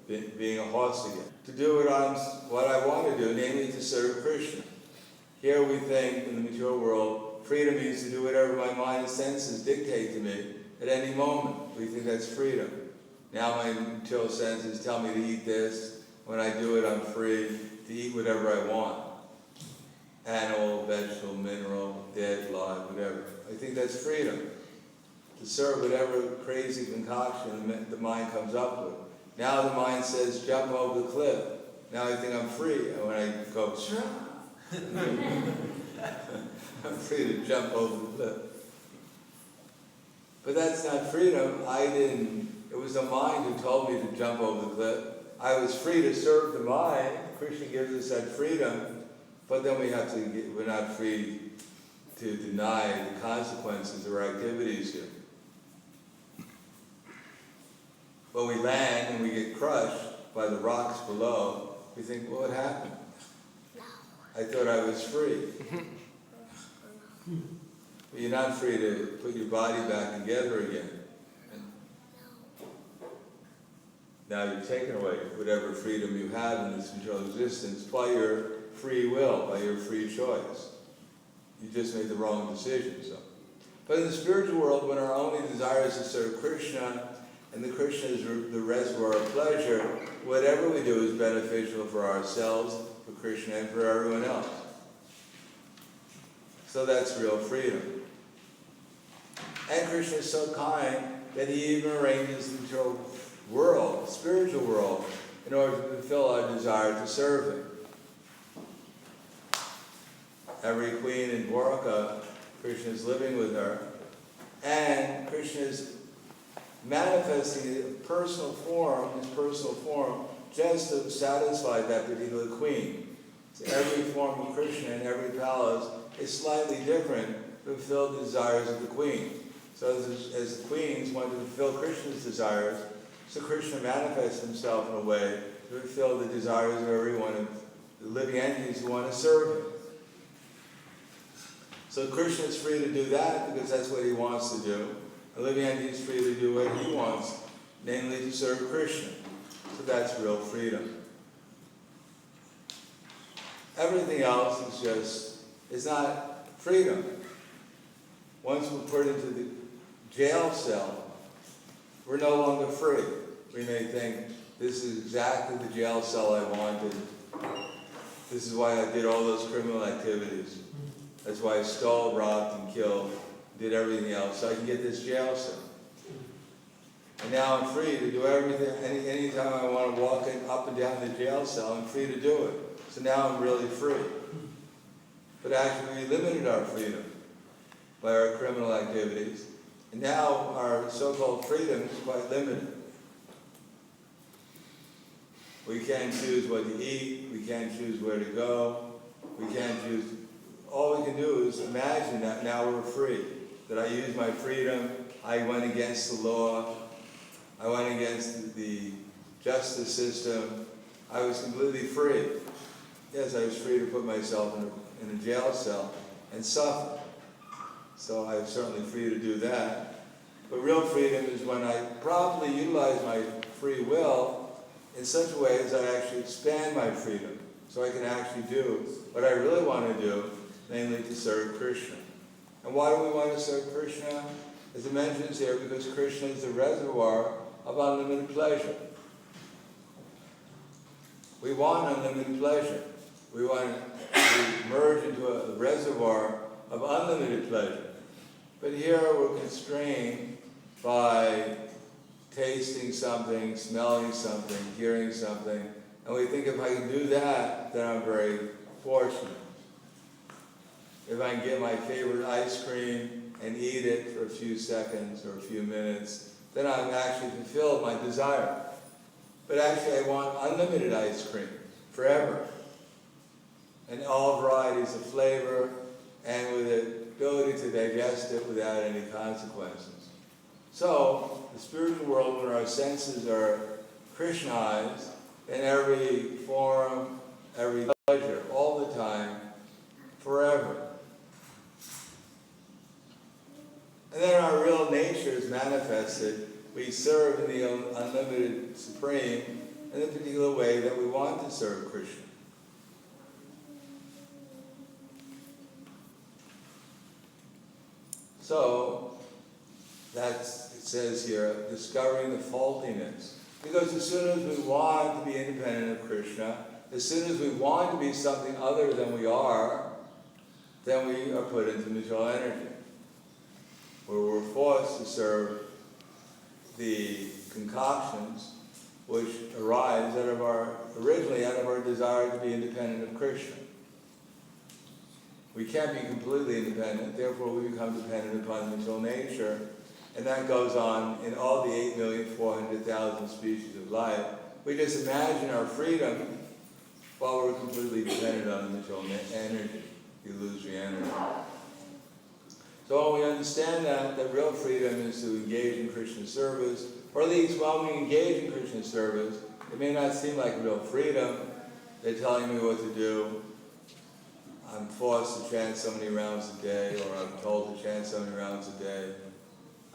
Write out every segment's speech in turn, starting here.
being a horse again. To do what I want to do, namely to serve Krishna. Here we think, in the mature world, freedom means to do whatever my mind and senses dictate to me at any moment. We think that's freedom. Now my material senses tell me to eat this. When I do it, I'm free to eat whatever I want. Animal, vegetable, mineral, dead, live, whatever. I think that's freedom. To serve whatever crazy concoction the mind comes up with. Now the mind says, jump over the cliff. Now I think I'm free. And when I go, I'm free to jump over the cliff. But that's not freedom. It was the mind who told me to jump over the cliff. I was free to serve the mind. Krishna gives us that freedom. But then we're not free to deny the consequences of our activities here. When we land and we get crushed by the rocks below, we think, well, what happened? I thought I was free. But you're not free to put your body back together again. Now you're taking away whatever freedom you have in this material existence by your free will, by your free choice. You just made the wrong decision. But in the spiritual world, when our only desire is to serve Krishna, and the Krishna is the reservoir of pleasure, whatever we do is beneficial for ourselves, for Krishna, and for everyone else. So that's real freedom. And Krishna is so kind that he even arranges the material world, the spiritual world, in order to fulfill our desire to serve him. Every queen in Dwarka, Krishna is living with her, and Krishna is manifesting his personal form, just to satisfy that particular queen. So every form of Krishna in every palace is slightly different to fulfill the desires of the queen. So as the queens want to fulfill Krishna's desires, so Krishna manifests himself in a way to fulfill the desires of every one of the living entities who want to serve him. So Krishna is free to do that because that's what he wants to do. The living entity is free to do what he wants, namely to serve Krishna. So that's real freedom. Everything else is not freedom. Once we're put into the jail cell, we're no longer free. We may think, this is exactly the jail cell I wanted. This is why I did all those criminal activities. That's why I stole, robbed, and killed, did everything else, so I can get this jail cell. And now I'm free to do everything. Anytime I want to walk up and down the jail cell, I'm free to do it. So now I'm really free. But actually, we limited our freedom by our criminal activities. And now our so-called freedom is quite limited. We can't choose what to eat. We can't choose where to go. We can't choose. All we can do is imagine that now we're free. That I used my freedom. I went against the law. I went against the justice system. I was completely free. Yes, I was free to put myself in a jail cell and suffer. So I was certainly free to do that. But real freedom is when I properly utilize my free will in such a way as I actually expand my freedom. So I can actually do what I really want to do, namely to serve Krishna. And why do we want to serve Krishna? As it mentions here, because Krishna is the reservoir of unlimited pleasure. We want unlimited pleasure. We want to merge into a reservoir of unlimited pleasure. But here we're constrained by tasting something, smelling something, hearing something, and we think if I can do that, then I'm very fortunate. If I can get my favorite ice cream and eat it for a few seconds or a few minutes, then I've actually fulfilled my desire. But actually I want unlimited ice cream, forever. And all varieties of flavor, and with the ability to digest it without any consequences. So, the spiritual world, when our senses are Krishnaized, in every form, every pleasure, all the time, forever. And then our real nature is manifested. We serve in the unlimited Supreme, in the particular way that we want to serve Krishna. So, that's, it says here, discovering the faultiness. Because as soon as we want to be independent of Krishna, as soon as we want to be something other than we are, then we are put into material energy, where we're forced to serve the concoctions which arise originally out of our desire to be independent of Krishna. We can't be completely independent, therefore we become dependent upon material nature, and that goes on in all the 8,400,000 species of life. We just imagine our freedom while we're completely dependent on the material energy, the illusory energy. So when we understand that real freedom is to engage in Krishna service, or at least while we engage in Krishna service, it may not seem like real freedom. They're telling me what to do. I'm forced to chant so many rounds a day, or I'm told to chant so many rounds a day.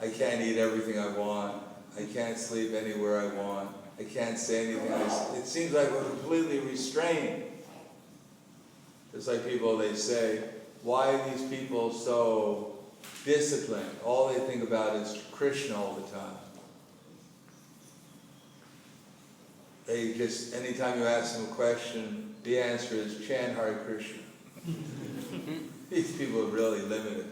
I can't eat everything I want. I can't sleep anywhere I want. I can't say anything else. It seems like we're completely restrained. It's like people, they say, why are these people so disciplined? All they think about is Krishna all the time. They just, anytime you ask them a question, the answer is chant Hare Krishna. These people are really limited.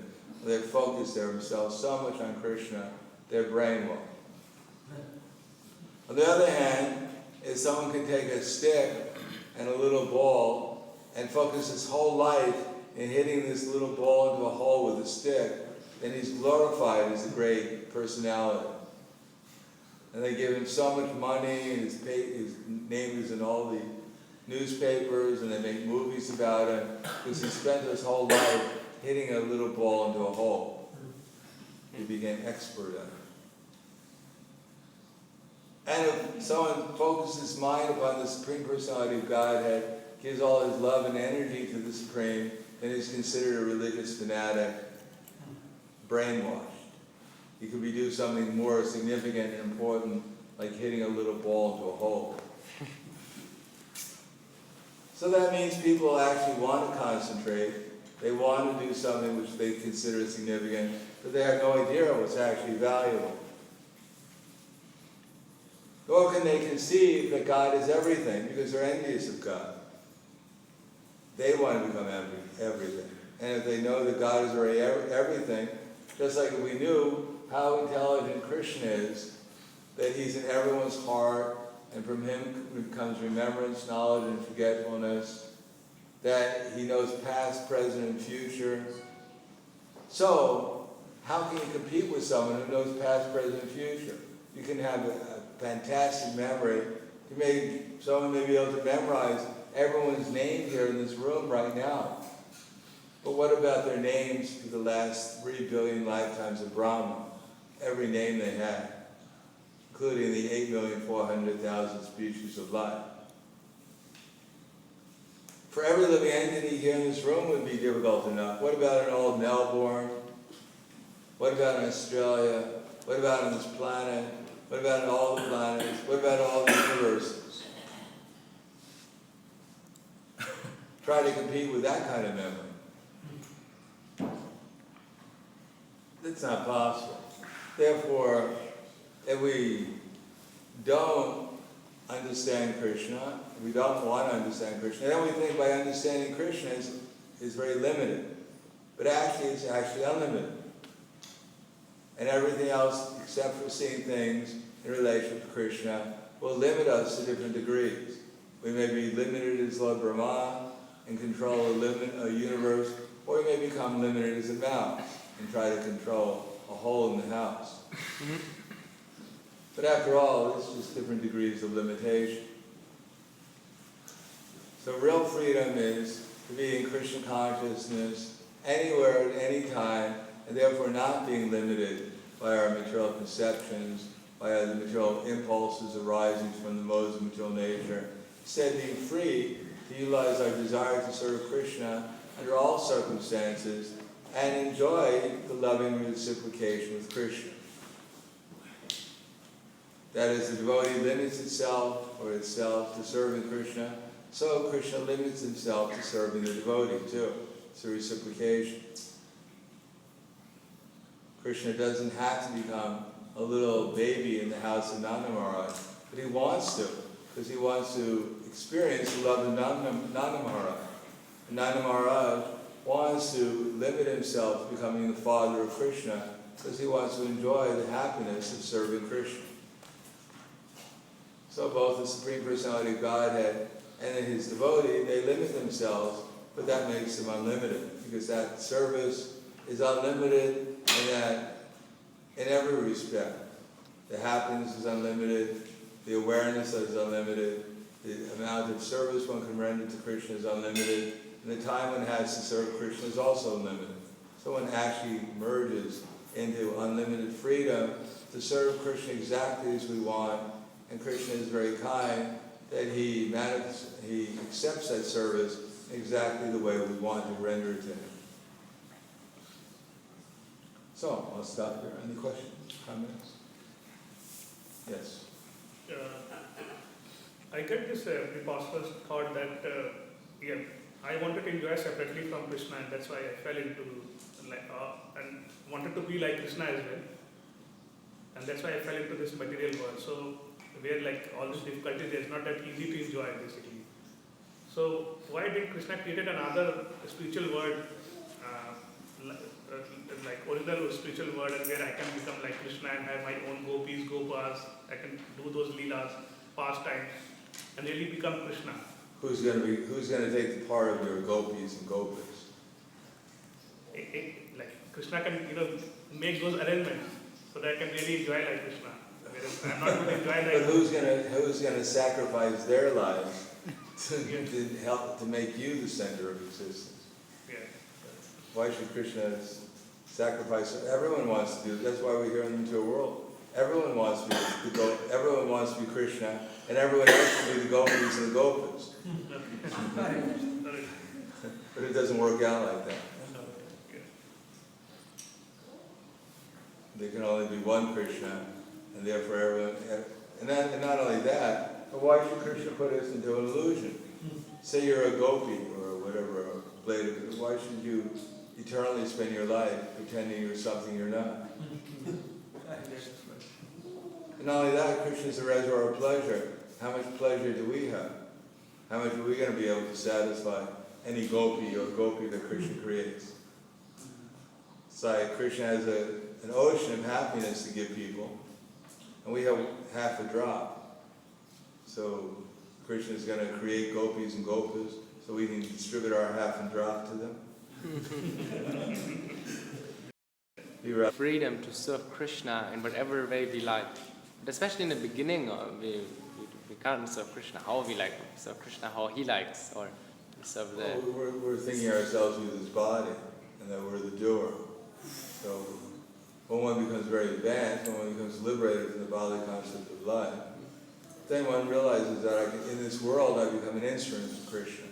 They focus themselves so much on Krishna, they're brainwashed. On the other hand, if someone can take a stick and a little ball and focus his whole life in hitting this little ball into a hole with a stick, then he's glorified as a great personality. And they give him so much money, and his name is in all the newspapers, and they make movies about him, because he spent his whole life hitting a little ball into a hole. He became expert at it. And if someone focuses his mind upon the Supreme Personality of Godhead, gives all his love and energy to the Supreme, then he's considered a religious fanatic, brainwashed. He could be doing something more significant and important, like hitting a little ball into a hole. So that means people actually want to concentrate. They want to do something which they consider significant, but they have no idea what's actually valuable. Nor can they conceive that God is everything, because they're envious of God. They want to become everything. And if they know that God is already everything, just like if we knew how intelligent Krishna is, that he's in everyone's heart, and from him comes remembrance, knowledge, and forgetfulness, that he knows past, present, and future. So, how can you compete with someone who knows past, present, and future? You can have a fantastic memory. Someone may be able to memorize everyone's name here in this room right now. But what about their names for the last 3 billion lifetimes of Brahma? Every name they had, including the 8,400,000 species of life. For every living entity here in this room would be difficult enough. What about in old Melbourne? What about in Australia? What about on this planet? What about in all the planets? What about all the universes? Try to compete with that kind of memory. It's not possible. Therefore, if we don't understand Krishna, we don't want to understand Krishna, then we think by understanding Krishna is very limited. But actually, it's actually unlimited. And everything else, except for seeing things in relation to Krishna, will limit us to different degrees. We may be limited as Lord Brahma and control a universe, or we may become limited as a mouse and try to control a hole in the house. But after all, it's just different degrees of limitation. So real freedom is to be in Krishna consciousness anywhere at any time, and therefore not being limited by our material conceptions, by the material impulses arising from the modes of material nature. Instead, being free to utilize our desire to serve Krishna under all circumstances and enjoy the loving reciprocation with Krishna. That is, the devotee limits itself or itself to serving Krishna, so Krishna limits himself to serving the devotee too. It's a reciprocation. Krishna doesn't have to become a little baby in the house of Nanda Maharaj, but he wants to, because he wants to experience the love of Nanda Maharaj. And Nanda Maharaj wants to limit himself to becoming the father of Krishna, because he wants to enjoy the happiness of serving Krishna. So both the Supreme Personality of Godhead and then his devotee, they limit themselves, but that makes them unlimited, because that service is unlimited in that, in every respect. The happiness is unlimited, the awareness is unlimited, the amount of service one can render to Krishna is unlimited, and the time one has to serve Krishna is also unlimited. So one actually merges into unlimited freedom to serve Krishna exactly as we want, and Krishna is very kind that he accepts that service exactly the way we want to render it to him. So, I'll stop here. Any questions, comments? Yes? I get this preposterous thought that I wanted to enjoy separately from Krishna, and that's why I fell into and wanted to be like Krishna as well, and that's why I fell into this material world. So where all this difficulty, it's not that easy to enjoy basically. So why did Krishna create another spiritual world, like original spiritual world, and where I can become like Krishna and have my own gopis, gopas, I can do those leelas, pastimes, and really become Krishna? Who's going to take the part of your gopis and gopas? Like Krishna can make those arrangements so that I can really enjoy like Krishna. Whereas I'm not going to enjoy like. But who's going to sacrifice their lives to help to make you the center of existence? Yeah. Why should Krishna sacrifice? Everyone wants to do. That's why we're here in the material world. Everyone wants to be everyone wants to be Krishna, and everyone else can be the gopis and the gopas. But it doesn't work out like that. There can only be one Krishna, and therefore everyone. And not only that, but why should Krishna put us into an illusion? Say you're a gopi or whatever, a blade of, why should you eternally spend your life pretending you're something you're not? And not only that, Krishna is the reservoir of pleasure. How much pleasure do we have? How much are we going to be able to satisfy any gopi or gopi that Krishna creates? It's like Krishna has an ocean of happiness to give people, and we have half a drop. So Krishna is going to create gopis and gopas so we can distribute our half a drop to them. Freedom to serve Krishna in whatever way we like. But especially in the beginning, we can't serve Krishna how we like to serve Krishna, how he likes, or serve the... We're thinking ourselves with his body, and that we're the doer. So when one becomes very advanced, when one becomes liberated from the bodily concept of life, then one realizes that in this world I become an instrument of Krishna.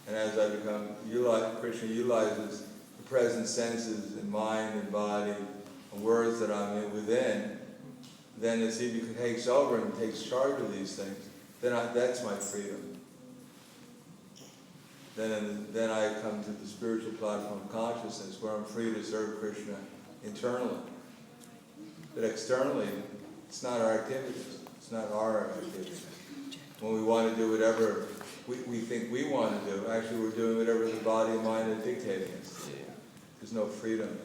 And as I become, Krishna utilizes the present senses and mind and body and words that I'm in within. Then as he takes over and takes charge of these things, that's my freedom. Then I come to the spiritual platform of consciousness where I'm free to serve Krishna internally. But externally, it's not our activities. It's not our activities. When we want to do whatever we think we want to do, actually we're doing whatever the body and mind are dictating us to do. There's no freedom.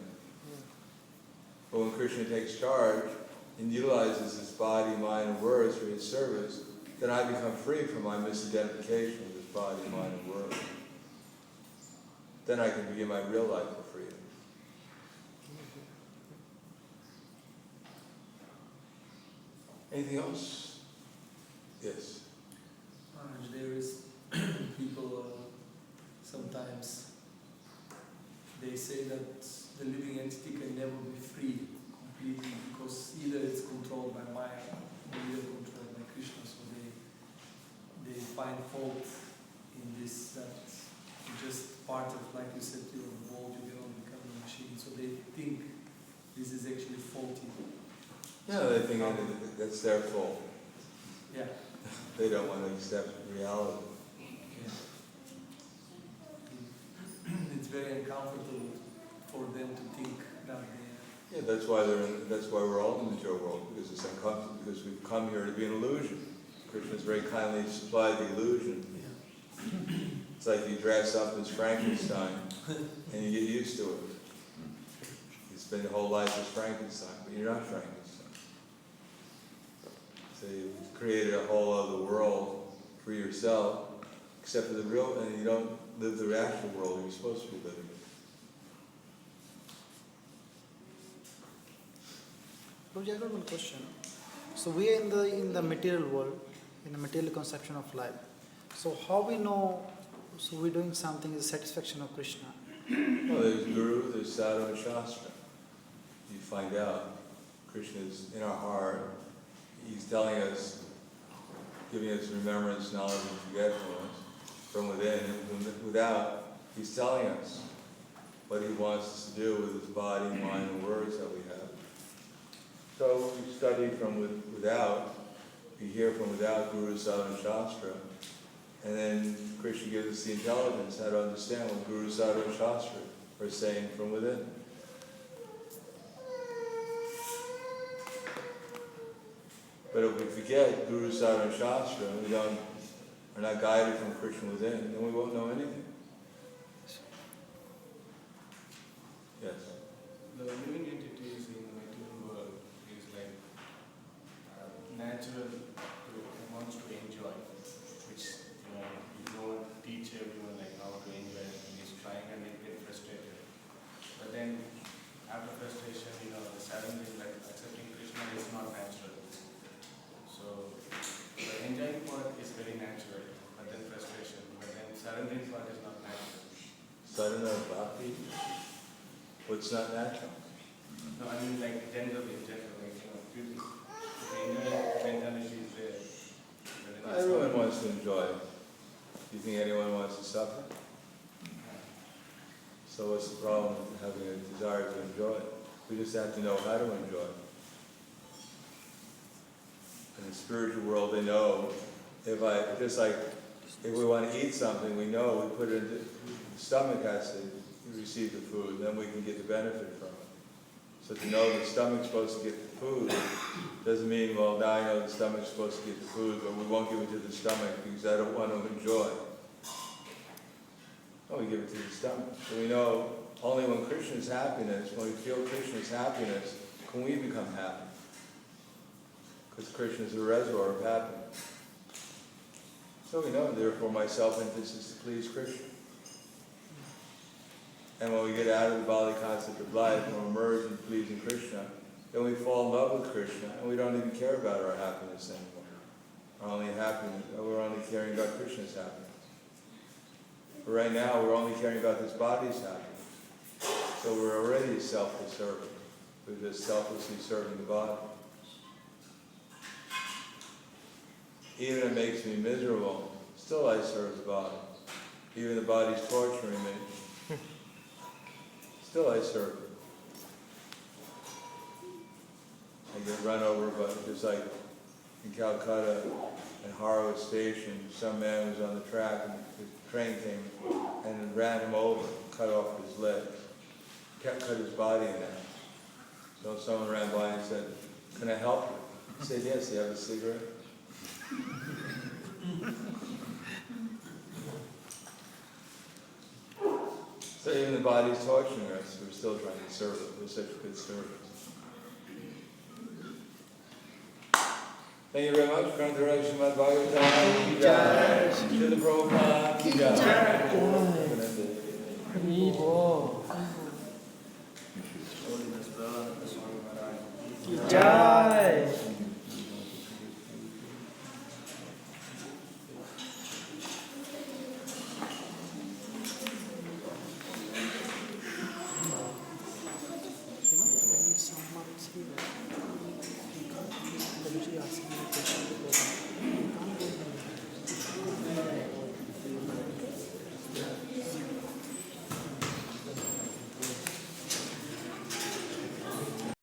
But when Krishna takes charge and utilizes his body, mind, and words for his service, then I become free from my misidentification with his body, mind, and words. Then I can begin my real life of freedom. Anything else? Yes. There is people sometimes they say that the living entity can never be free completely because either it's controlled by Maya or either controlled by Krishna. So they find fault in this, that just part of, like you said, you're involved, you cannot become a machine. So they think this is actually faulty. Yeah, they think that's their fault. Yeah. They don't want to accept reality. It's very uncomfortable for them to think that they Yeah, that's why we're all in the material world, because it's uncomfortable, because we've come here to be an illusion. Krishna's very kindly supplied the illusion. Yeah. It's like you dress up as Frankenstein and you get used to it. You spend your whole life as Frankenstein, but you're not Frankenstein. So you've created a whole other world for yourself, except for the real, and you don't live the actual world you're supposed to be living in. Prabhuji, I got one question. So we are in the material world, in the material conception of life. So how we know, so we're doing something is satisfaction of Krishna? Well, there's Guru, there's Sadhu and Shastra. You find out Krishna is in our heart. He's telling us, giving us remembrance, knowledge, and forgetfulness from within. And from without, he's telling us what he wants us to do with his body, mind, and words that we have. So we study from without, we hear from without Guru, Sadhu, and Shastra, and then Krishna gives us the intelligence how to understand what Guru, Sadhu, and Shastra are saying from within. But if we forget Guru, Sadhu, and Shastra, and we are not guided from Krishna within, then we won't know anything. Yes. The living entities in the material world is like natural wants to enjoy, which you don't teach everyone like how to enjoy it, and he's trying and they get frustrated. But then after frustration, the suddenly like accepting Krishna is not natural. So the enjoying part is very natural, but then frustration, but then surrendering part is not natural. Sadhana bhakti, what's not natural? No, I mean like generally, like people, the enjoying mentality is there. But then it's Everyone not- wants to enjoy. Do you think anyone wants to suffer? So what's the problem with having a desire to enjoy? We just have to know how to enjoy. In the spiritual world, they know if we want to eat something, we know we put it in the stomach has to receive the food, then we can get the benefit from it. So to know the stomach's supposed to get the food doesn't mean, well, now I know the stomach's supposed to get the food, but we won't give it to the stomach because I don't want to enjoy. No, we give it to the stomach. So we know only when Krishna's happiness, when we feel Krishna's happiness, can we become happy. Because Krishna is the reservoir of happiness. So we know, therefore, my self-interest is to please Krishna. And when we get out of the bodily concept of life and we're merged in pleasing Krishna, then we fall in love with Krishna and we don't even care about our happiness anymore. We're only caring about Krishna's happiness. But right now, we're only caring about this body's happiness. So we're already selfless servant. We're just selflessly serving the body. Even if it makes me miserable, still I serve the body. Even the body's torturing me, still I serve it. I get run over by, just like in Calcutta at Haro Station, some man was on the track and the train came and ran him over, cut off his legs, cut his body in half. So someone ran by and said, "Can I help you?" He said, "Yes, you have a cigarette?" So even the body's torturing us, we're still trying to serve it. We're such good servants. Thank you very much. Śrīmad Bhāgavatam ki jai. Śrīla Prabhupada ki jai. Jai. Someone here. Asking me a question.